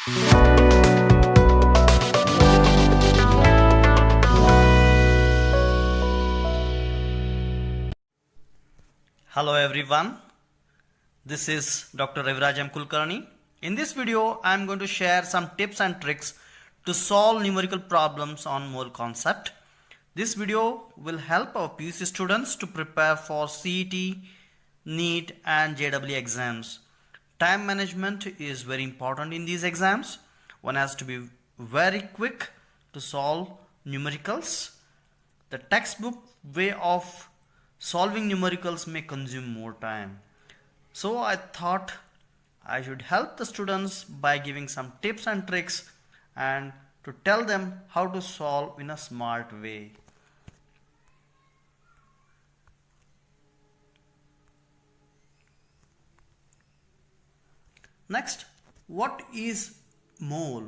Hello everyone, this is Dr. Raviraj Kulkarni. In this video, I am going to share some tips and tricks to solve numerical problems on mole concept. This video will help our PUC students to prepare for CET, NEET and JEE exams. Time management is very important in these exams. One has to be very quick to solve numericals. The textbook way of solving numericals may consume more time. So I thought I should help the students by giving some tips and tricks and to tell them how to solve in a smart way. Next, what is mole?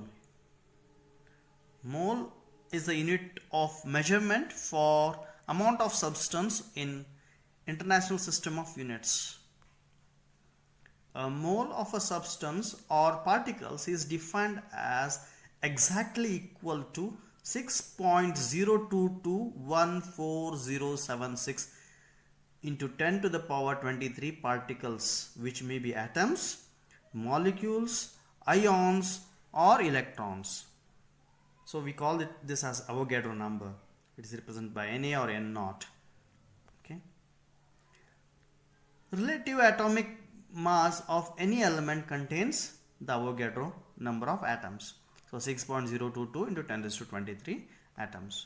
Mole is the unit of measurement for amount of substance in International System of Units. A mole of a substance or particles is defined as exactly equal to 6.022140076 into 10 to the power 23 particles, which may be atoms, molecules, ions or electrons. So we call this as Avogadro number. It is represented by Na or N0. Okay. Relative atomic mass of any element contains the Avogadro number of atoms. So 6.022 into 10 raised to 23 atoms.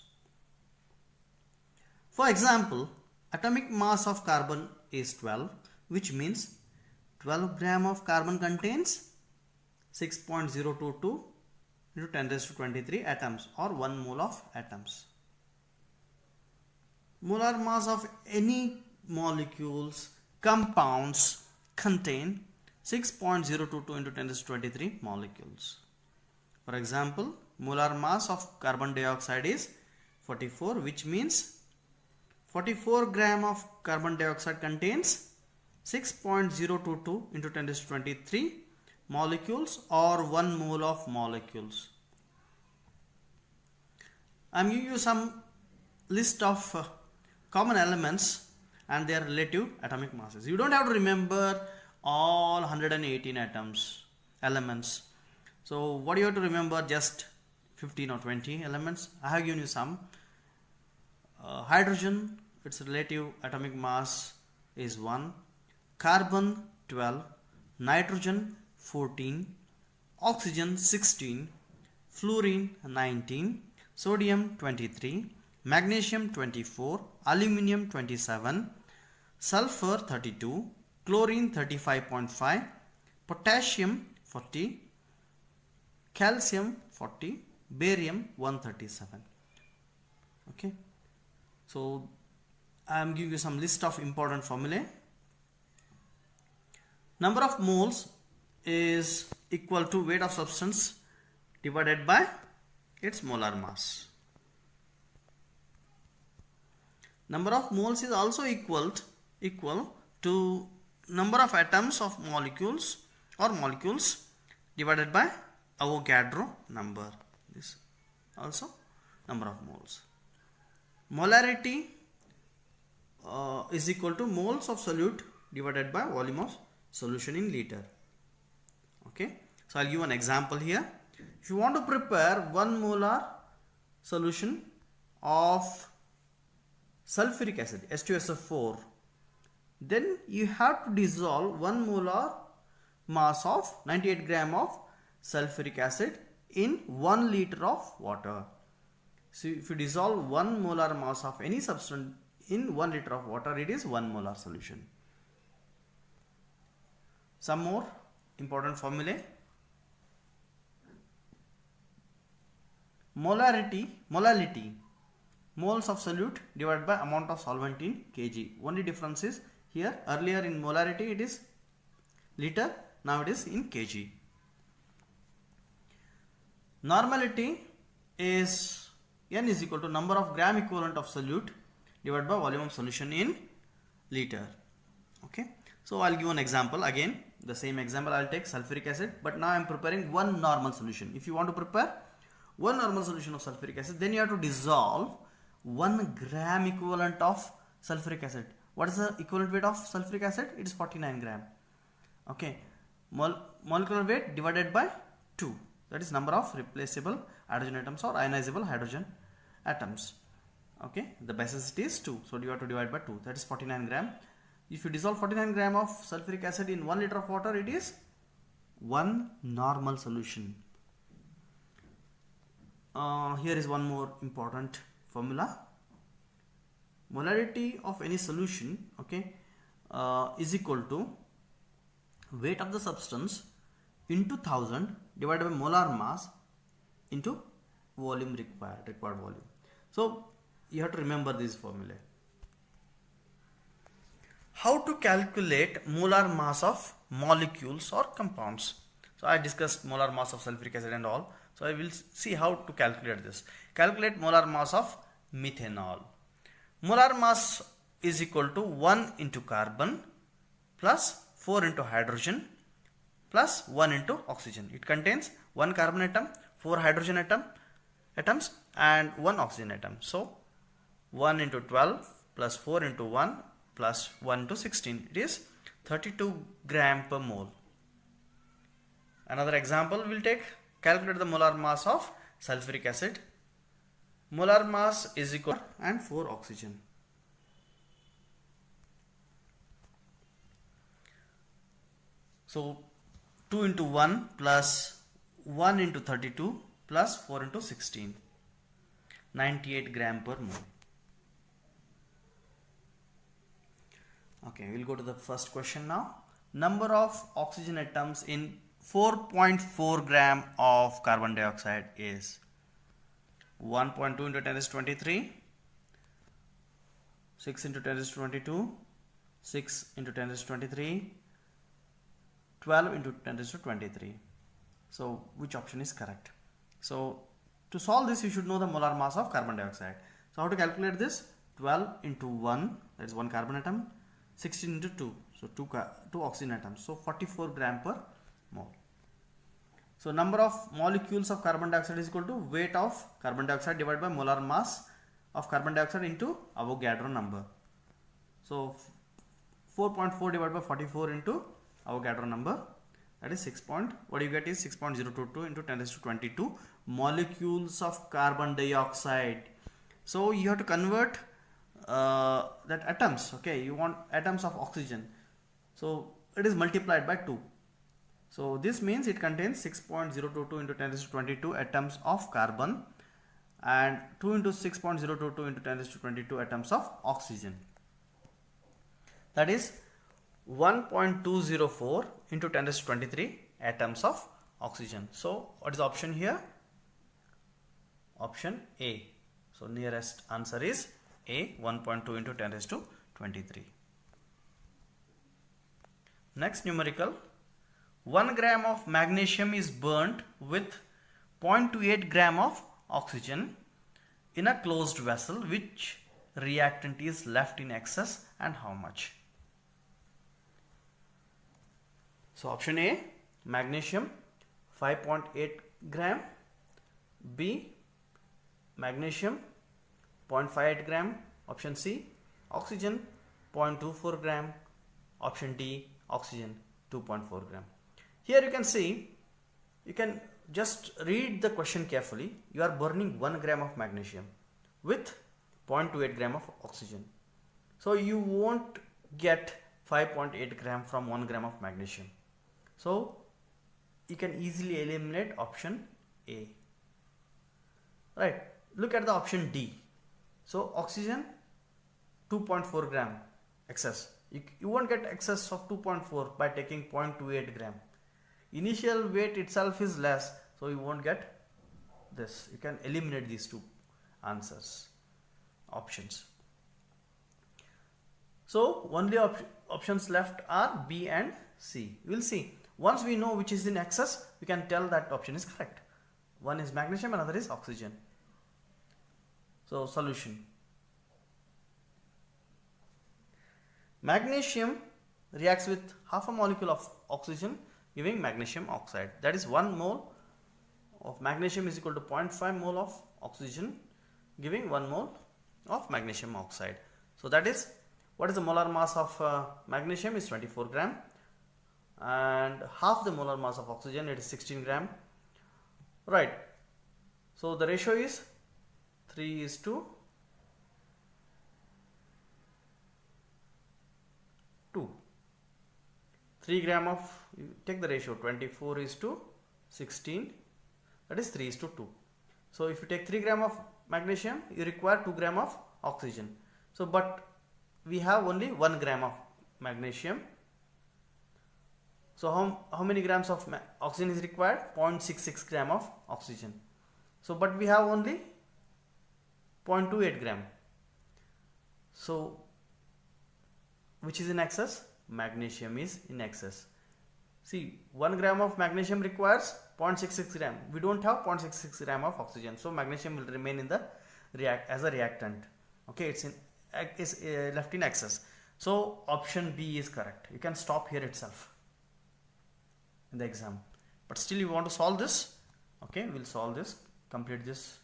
For example, atomic mass of carbon is 12, which means 12 gram of carbon contains 6.022 into 10 raised to 23 atoms or 1 mole of atoms. Molar mass of any molecules, compounds contain 6.022 into 10 raised to 23 molecules. For example, molar mass of carbon dioxide is 44, which means 44 gram of carbon dioxide contains 6.022 into 10 raised to 23 molecules or 1 mole of molecules. I am giving you some list of common elements and their relative atomic masses. You don't have to remember all 118 elements. So what you have to remember, just 15 or 20 elements. I have given you some. Hydrogen, its relative atomic mass is 1. Carbon 12. Nitrogen 14. Oxygen 16. Fluorine 19. Sodium 23. Magnesium 24, aluminium 27, sulfur 32, chlorine 35.5, potassium 40, calcium 40, barium 137. Okay, so I am giving you some list of important formulae. Number of moles is equal to weight of substance divided by its molar mass. Number of moles is also equal to number of atoms of molecules or molecules divided by Avogadro number. This also number of moles. Molarity is equal to moles of solute divided by volume of solution in liter. Okay, so I'll give an example here. If you want to prepare 1 molar solution of sulfuric acid H2SO4, then you have to dissolve 1 molar mass of 98 gram of sulfuric acid in 1 liter of water. So if you dissolve 1 molar mass of any substance in 1 liter of water, it is 1 molar solution. Some more important formulae. Molality, moles of solute divided by amount of solvent in kg. Only difference is here, earlier in molarity it is liter, now it is in kg. Normality is N is equal to number of gram equivalent of solute divided by volume of solution in liter. Okay, so I'll give an example again. the same example I'll take sulfuric acid, but now I'm preparing one normal solution. If you want to prepare one normal solution of sulfuric acid, then you have to dissolve 1 gram equivalent of sulfuric acid. What is the equivalent weight of sulfuric acid? It is 49 gram. Okay, molecular weight divided by 2, that is number of replaceable hydrogen atoms or ionizable hydrogen atoms. Okay, the basicity is 2, so you have to divide by 2, that is 49 gram. If you dissolve 49 gram of sulfuric acid in 1 liter of water, it is 1 normal solution. Here is one more important formula. Molarity of any solution, okay, is equal to weight of the substance into 1000 divided by molar mass into volume required volume. So you have to remember this formula. How to calculate molar mass of molecules or compounds? So I discussed molar mass of sulfuric acid and all. So I will see how to calculate this. Calculate molar mass of methanol. Molar mass is equal to 1 into carbon plus 4 into hydrogen plus 1 into oxygen. It contains 1 carbon atom, 4 hydrogen atoms and 1 oxygen atom. So 1 into 12 plus 4 into 1 plus 1 into 16. It is 32 gram per mole. Another example we'll take. Calculate the molar mass of sulfuric acid. Molar mass is equal to and 4 oxygen. So 2 into 1 plus 1 into 32 plus 4 into 16. 98 gram per mole. Okay, we'll go to the first question now. Number of oxygen atoms in 4.4 gram of carbon dioxide is 1.2 into 10 raised to 23, 6 into 10 raised to 22, 6 into 10 raised to 23, 12 into 10 raised to 23. So which option is correct? So to solve this, you should know the molar mass of carbon dioxide. So how to calculate this? 12 into 1, that is 1 carbon atom, 16 into 2, so 2 oxygen atoms, so 44 gram per mole. So number of molecules of carbon dioxide is equal to weight of carbon dioxide divided by molar mass of carbon dioxide into Avogadro number. So 4.4 divided by 44 into Avogadro number, that is 6.022 into 10 raised to 22 molecules of carbon dioxide. So you have to convert that atoms. Okay, you want atoms of oxygen, so it is multiplied by 2. So this means it contains 6.022 into 10 raised to 22 atoms of carbon and 2 into 6.022 into 10 raised to 22 atoms of oxygen. That is 1.204 into 10 raised to 23 atoms of oxygen. So what is the option here? Option A. So nearest answer is A, 1.2 into 10 raised to 23. Next numerical. 1 gram of magnesium is burnt with 0.28 gram of oxygen in a closed vessel. Which reactant is left in excess and how much? So option A, magnesium 5.8 gram, B, magnesium 0.58 gram, option C, oxygen 0.24 gram, option D, oxygen 2.4 gram. Here you can see, you can just read the question carefully. You are burning 1 gram of magnesium with 0.28 gram of oxygen. So you won't get 5.8 gram from 1 gram of magnesium. So you can easily eliminate option A. Right. Look at the option D. So oxygen 2.4 gram excess. You won't get excess of 2.4 by taking 0.28 gram. Initial weight itself is less, so you won't get this. You can eliminate these two options. So only options left are B and C. We will see. Once we know which is in excess, we can tell that option is correct. One is magnesium, another is oxygen. So solution. Magnesium reacts with half a molecule of oxygen giving magnesium oxide. That is 1 mole of magnesium is equal to 0.5 mole of oxygen giving 1 mole of magnesium oxide. So that is, what is the molar mass of magnesium is 24 gram, and half the molar mass of oxygen, it is 16 gram, right? So the ratio is 3:2. 3 gram of, you take the ratio 24:16, that is 3:2. So if you take 3 gram of magnesium, you require 2 gram of oxygen. So but we have only 1 gram of magnesium. So how many grams of oxygen is required? 0.66 gram of oxygen. So but we have only 0.28 gram. So which is in excess? Magnesium is in excess. See, 1 gram of magnesium requires 0.66 gram. We don't have 0.66 gram of oxygen, so magnesium will remain in the as a reactant. Okay, it's left in excess. So option B is correct. You can stop here itself in the exam, but still you want to solve this. Okay, we'll solve this, complete this.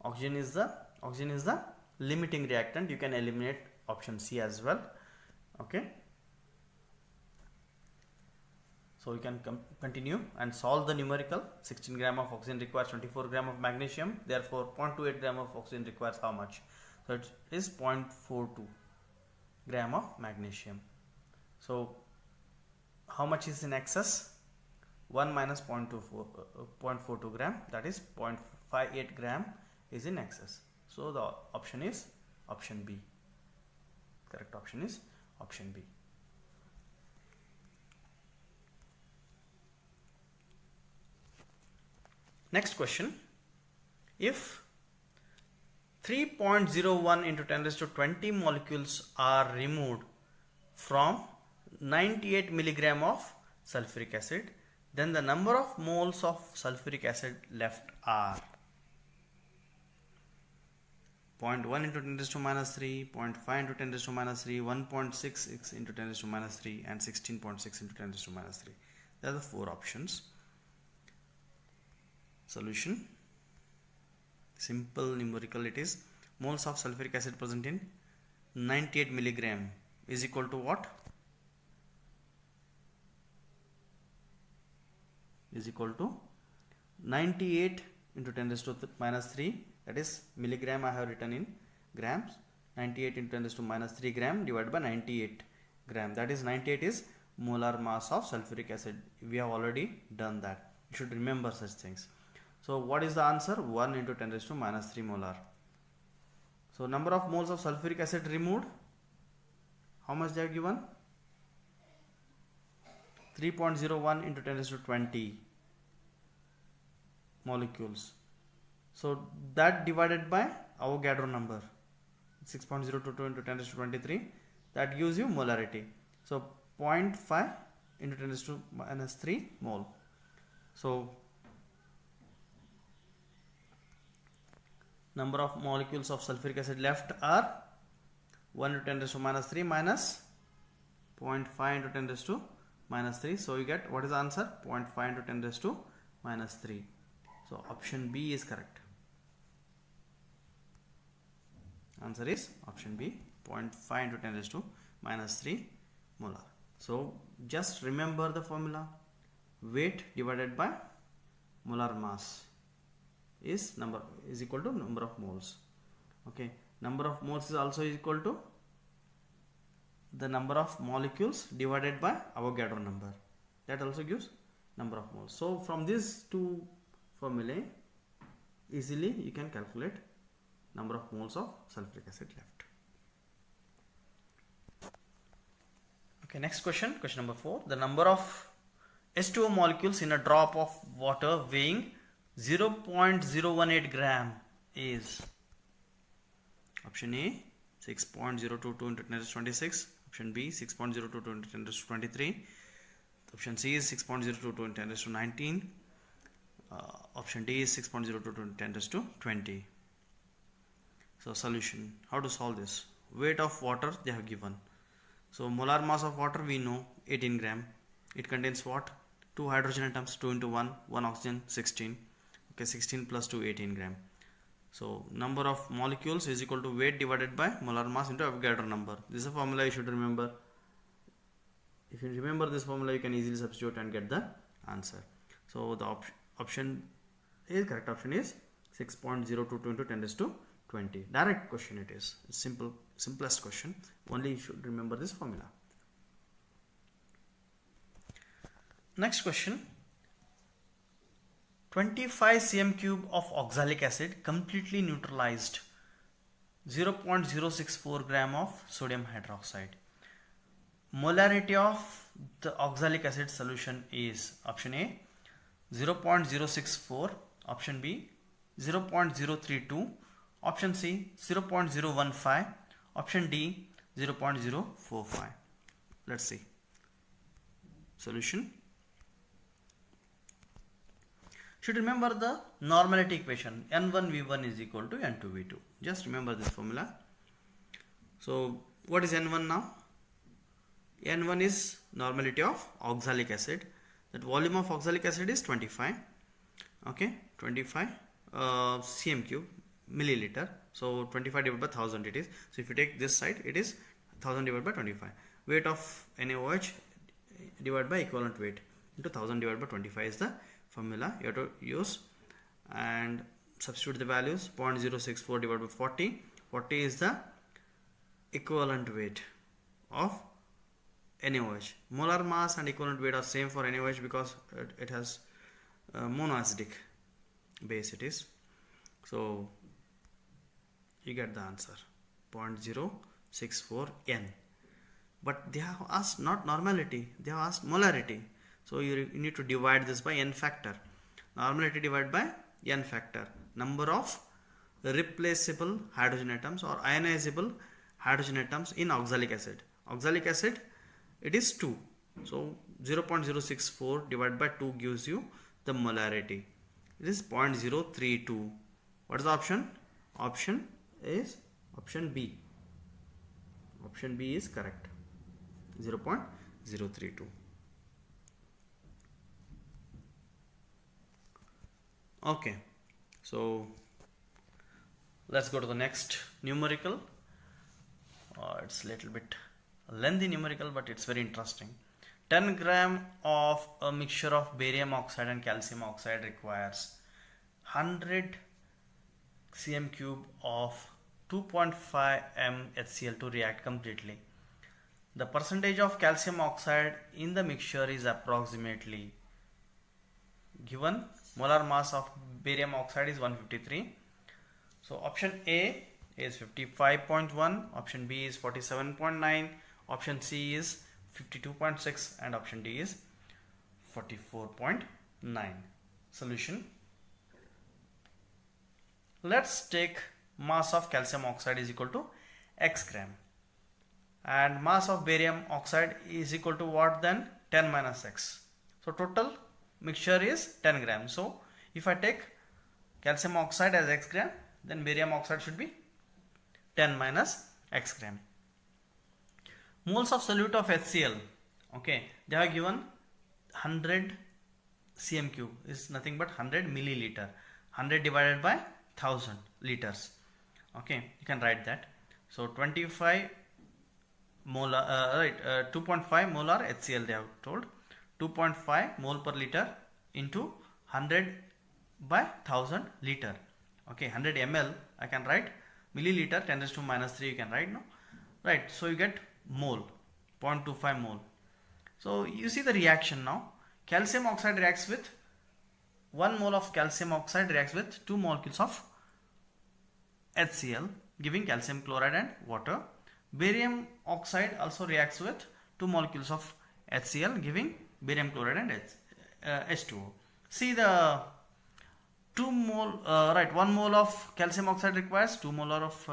Oxygen is the limiting reactant. You can eliminate option C as well. Okay, so you can continue and solve the numerical. 16 gram of oxygen requires 24 gram of magnesium, therefore 0.28 gram of oxygen requires how much? So it is 0.42 gram of magnesium. So how much is in excess? 1 minus 0.42 gram, that is 0.58 gram is in excess. So the option is option B. Correct option is option B. Next question. If 3.01 into 10 raised to 20 molecules are removed from 98 milligram of sulfuric acid, then the number of moles of sulfuric acid left are 0.1 into 10 raised to minus 3, 0.5 into 10 raised to minus 3, 1.66 into 10 raised to minus 3, and 16.6 into 10 raised to minus 3. There are the 4 options. Solution. Simple numerical it is. Moles of sulfuric acid present in 98 milligram is equal to what? Is equal to 98 into 10 raised to minus 3, that is milligram I have written in grams. 98 into 10 raised to minus 3 gram divided by 98 gram, that is 98 is molar mass of sulfuric acid. We have already done that. You should remember such things. So what is the answer? 1 into 10 raised to minus 3 molar. So number of moles of sulfuric acid removed, how much they are given? 3.01 into 10 raised to 20 molecules. So that divided by Avogadro number, 6.022 into 10 raised to 23, that gives you molarity. So 0.5 into 10 raised to minus 3 mole. So number of molecules of sulfuric acid left are 1 into 10 raised to minus 3 minus 0.5 into 10 raised to minus 3. So you get, what is the answer? 0.5 into 10 raised to minus 3. So option B is correct. Answer is option B, 0.5 into 10 raised to minus 3 molar. So just remember the formula. Weight divided by molar mass is equal to number of moles. Okay, number of moles is also equal to the number of molecules divided by Avogadro number. That also gives number of moles. So from these two formulae, easily you can calculate number of moles of sulfuric acid left. Okay, next question, question number 4. The number of H2O molecules in a drop of water weighing 0.018 gram is option A 6.022 into 10 raised to 26, option B 6.022 into 10 raised to 23, option C is 6.022 into 10 raised to 19, option D is 6.022 into 10 raised to 20. So solution, how to solve this? weight of water they have given. So molar mass of water we know 18 gram. It contains what? 2 hydrogen atoms, 2 into 1, 1 oxygen, 16. Okay, 16 plus 2, 18 gram. So number of molecules is equal to weight divided by molar mass into Avogadro number. This is a formula you should remember. If you remember this formula, you can easily substitute and get the answer. So the option is correct. Option is 6.022 into 10 raised to 20. Direct question it is. Simple, simplest question. Only you should remember this formula. Next question. 25 cm cube of oxalic acid completely neutralized 0.064 gram of sodium hydroxide. Molarity of the oxalic acid solution is option A 0.064, option B 0.032, option C 0.015, option D 0.045. Let's see. Solution. Should remember the normality equation. N1V1 is equal to N2V2. Just remember this formula. So what is N1 now? N1 is normality of oxalic acid. That volume of oxalic acid is 25. Okay, 25 cm cube milliliter. So 25 divided by 1000 it is. So if you take this side, it is 1000 divided by 25. Weight of NaOH divided by equivalent weight into 1000 divided by 25 is the formula you have to use, and substitute the values. 0.064 divided by 40. 40 is the equivalent weight of NaOH. Molar mass and equivalent weight are same for NaOH because it has monoacidic base it is. So you get the answer 0.064 N. But they have asked not normality, they have asked molarity. So you need to divide this by N factor. Normality divided by N factor. Number of replaceable hydrogen atoms or ionizable hydrogen atoms in oxalic acid. Oxalic acid, it is 2. So 0.064 divided by 2 gives you the molarity. It is 0.032. What is the option? Option is option B. Option B is correct. 0.032. Okay, so let's go to the next numerical. It's a little bit lengthy numerical, but it's very interesting. 10 gram of a mixture of barium oxide and calcium oxide requires 100 cm cube of 2.5 m HCl to react completely. The percentage of calcium oxide in the mixture is approximately given. Molar mass of barium oxide is 153. So option A is 55.1, option B is 47.9, option C is 52.6, and option D is 44.9. Solution. Let's take mass of calcium oxide is equal to x gram, and mass of barium oxide is equal to what then? 10 minus x. So total mixture is 10 grams. So if I take calcium oxide as x gram, then barium oxide should be 10 minus x gram. Moles of solute of HCl. Okay, they are given 100 cm cube is nothing but 100 milliliter. 100 divided by 1000 liters. Okay, you can write that. So 25 molar, 2.5 molar HCl they have told. 2.5 mole per liter into 100 by 1000 liter. Okay, 100 ml I can write, milliliter 10 raised to minus 3 you can write, no? Right, so you get mole, 0.25 mole. So you see the reaction now. Calcium oxide reacts with 1 mole of calcium oxide reacts with 2 molecules of HCl, giving calcium chloride and water. Barium oxide also reacts with 2 molecules of HCl, giving barium chloride and H2O. See the 2 mole, 1 mole of calcium oxide requires 2 molar of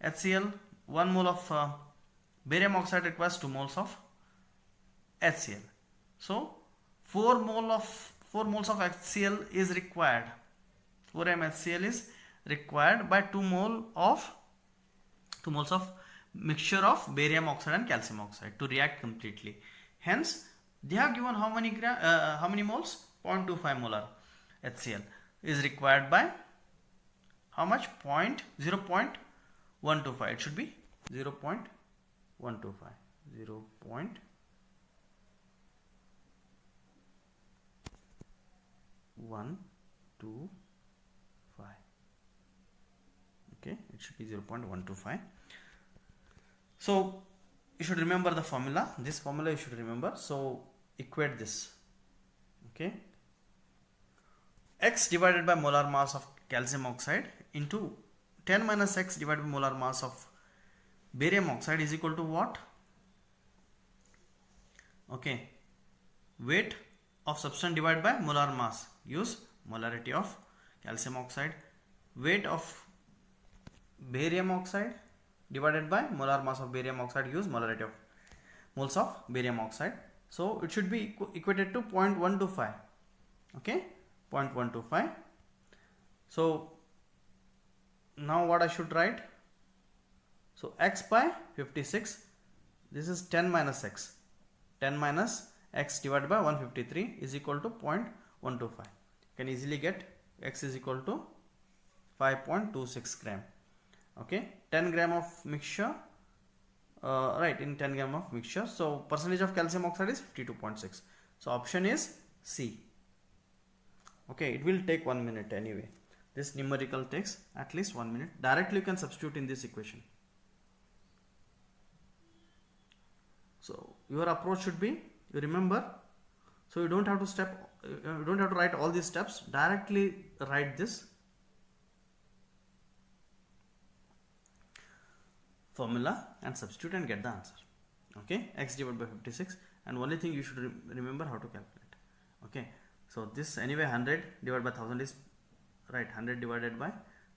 HCl, 1 mole of barium oxide requires 2 moles of HCl. So 4 moles of HCl is required. 4 m HCl is required by 2 mole of 2 moles of mixture of barium oxide and calcium oxide to react completely. Hence, they have given how many moles? 0.25 molar HCl is required by how much? 0.125. It should be 0.125. 0.125. Okay, it should be 0.125. So you should remember the formula. This formula you should remember. So equate this. Okay, X divided by molar mass of calcium oxide into 10 minus X divided by molar mass of barium oxide is equal to what? Okay, weight of substance divided by molar mass. Use molarity of calcium oxide. Weight of barium oxide divided by molar mass of barium oxide. Use molarity of moles of barium oxide. So it should be equated to 0.125. Okay, 0.125. So now what I should write? So X by 56. This is 10 minus X. 10 minus X divided by 153 is equal to 0.125. You can easily get X is equal to 5.26 gram. Okay, 10 gram of mixture. Right, in 10 gram of mixture. So percentage of calcium oxide is 52.6. So option is C. Okay, it will take 1 minute anyway. This numerical takes at least 1 minute. Directly you can substitute in this equation. So your approach should be, you remember, so you don't have to write all these steps. Directly write this formula and substitute and get the answer. Okay, X divided by 56, and only thing you should remember how to calculate. Okay, so this anyway 100 divided by 1000 is right, 100 divided by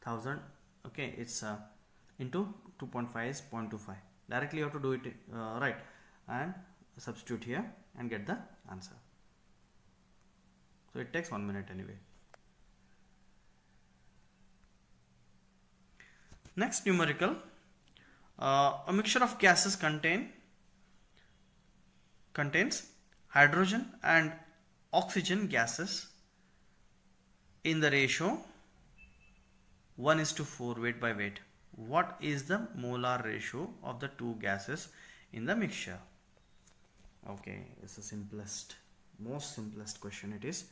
1000. Okay, it's into 2.5 is 0.25. Directly you have to do it right and substitute here and get the answer. So it takes 1 minute anyway. Next numerical. A mixture of gases contains hydrogen and oxygen gases in the ratio 1:4 weight by weight. What is the molar ratio of the two gases in the mixture? Okay, it's the most simplest question it is.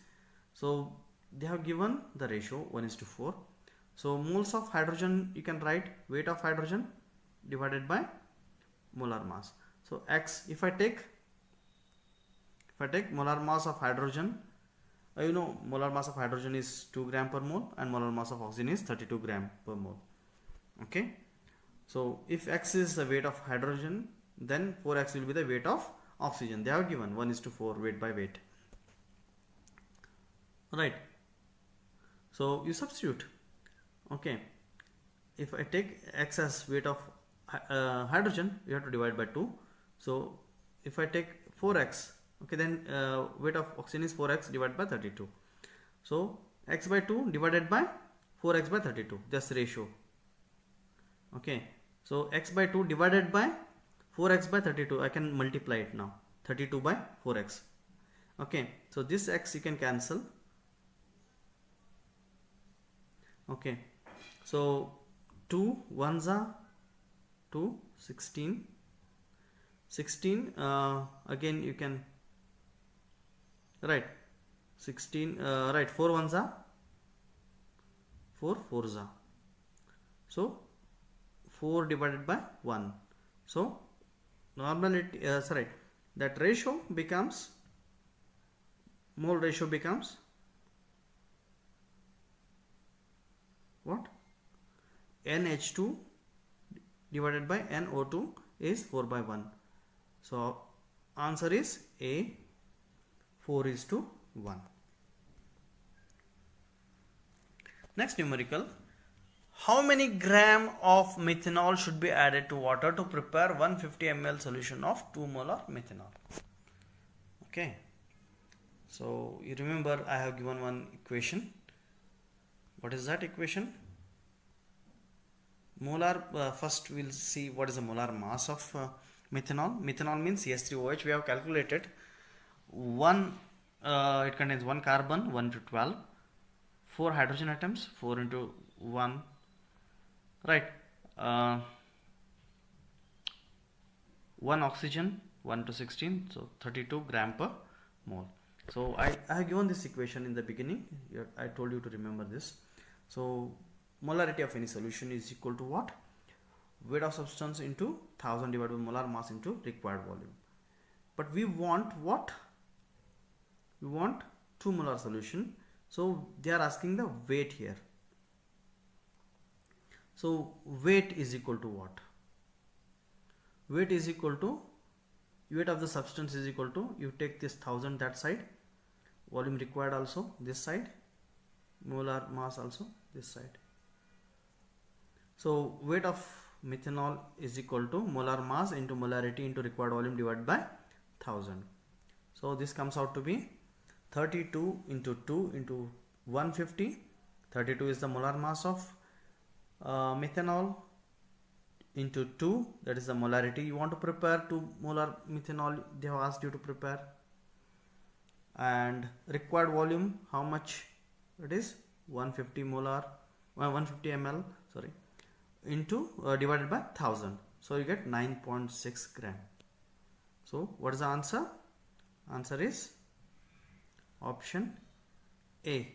So they have given the ratio 1:4. So moles of hydrogen, you can write weight of hydrogen divided by molar mass. So X, if I take molar mass of hydrogen, you know molar mass of hydrogen is 2 gram per mole and molar mass of oxygen is 32 gram per mole. Okay, so if X is the weight of hydrogen, then 4X will be the weight of oxygen. They have given 1:4 weight by weight. Right, so you substitute. Okay, if I take X as weight of hydrogen, you have to divide by 2. So if I take 4X, okay, then weight of oxygen is 4X divided by 32. So X by 2 divided by 4X by 32, just ratio. Okay, so X by 2 divided by 4X by 32, I can multiply it now. 32 by 4X. Okay, so this X you can cancel. Okay, so 2 ones are 2, 16. 16 again you can write 16 right, 4 ones are 4 fours are, so 4 divided by 1. So normality that ratio becomes, mole ratio becomes what? NH2 divided by NO2 is 4 by 1. So answer is A, 4:1. Next numerical. How many gram of methanol should be added to water to prepare 150 ml solution of 2 molar methanol? Okay, so you remember I have given one equation. What is that equation? Molar, first we'll see what is the molar mass of methanol. Methanol means CH3OH. We have calculated one, it contains one carbon, 1 to 12, 4 hydrogen atoms, 4 into 1, right? 1 oxygen, 1 to 16, so 32 gram per mole. So I have given this equation in the beginning. I told you to remember this. So molarity of any solution is equal to what? Weight of substance into 1000 divided by molar mass into required volume. But we want what? We want 2 molar solution. So they are asking the weight here. So weight is equal to what? Weight is equal to, weight of the substance is equal to, you take this 1000 that side, volume required also this side, molar mass also this side. So weight of methanol is equal to molar mass into molarity into required volume divided by 1000. So this comes out to be 32 into 2 into 150. 32 is the molar mass of methanol into 2, that is the molarity. You want to prepare 2 molar methanol, they have asked you to prepare. And required volume, how much it is? 150 molar, 150 ml, sorry, into divided by 1000. So you get 9.6 gram. So what is the answer? Answer is option A,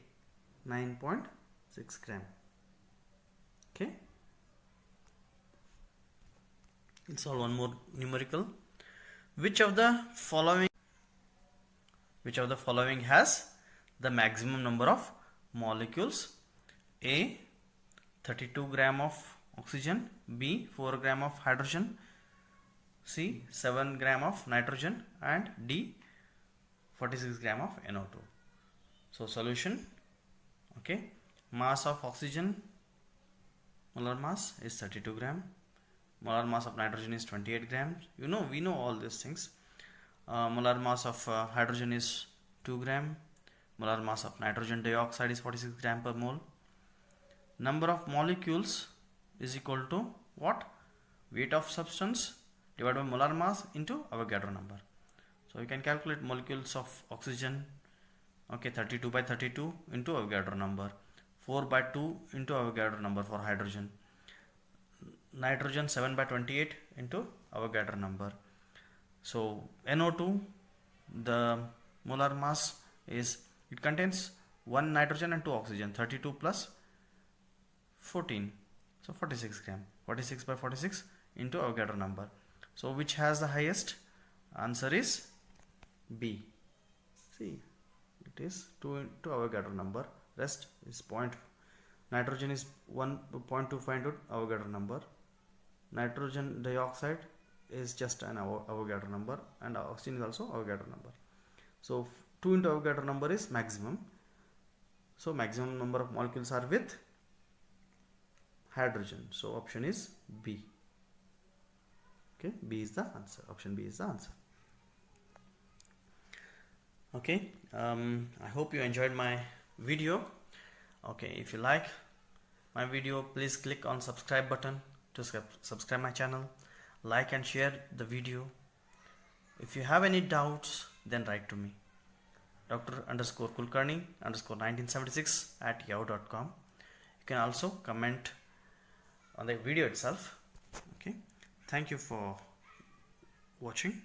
9.6 gram. Okay. Let's solve one more numerical. Which of the following has the maximum number of molecules? A, 32 gram of oxygen, B, 4 gram of hydrogen, C, 7 gram of nitrogen, and D, 46 gram of NO2. So solution, okay, mass of oxygen, molar mass is 32 gram. Molar mass of nitrogen is 28 grams. We know all these things. Molar mass of hydrogen is 2 gram. Molar mass of nitrogen dioxide is 46 gram per mole. Number of molecules is equal to what? Weight of substance divided by molar mass into Avogadro number. So you can calculate molecules of oxygen, okay, 32 by 32 into Avogadro number, 4 by 2 into Avogadro number for hydrogen, nitrogen 7 by 28 into Avogadro number. So NO2, the molar mass is, it contains 1 nitrogen and 2 oxygen, 32 plus 14, so 46 gram, 46 by 46 into Avogadro number. So which has the highest? Answer is B. See, it is 2 into Avogadro number, rest is nitrogen is 1.25 into Avogadro number, nitrogen dioxide is just an Avogadro number, and oxygen is also Avogadro number. So 2 into Avogadro number is maximum. So maximum number of molecules are with hydrogen. So option is B. Okay, B is the answer. Option B is the answer. Okay, I hope you enjoyed my video. Okay, if you like my video, please click on subscribe button to subscribe my channel. Like and share the video. If you have any doubts, then write to me. Dr_Kulkarni_1976 @yahoo.com. You can also comment on the video itself. Okay, thank you for watching.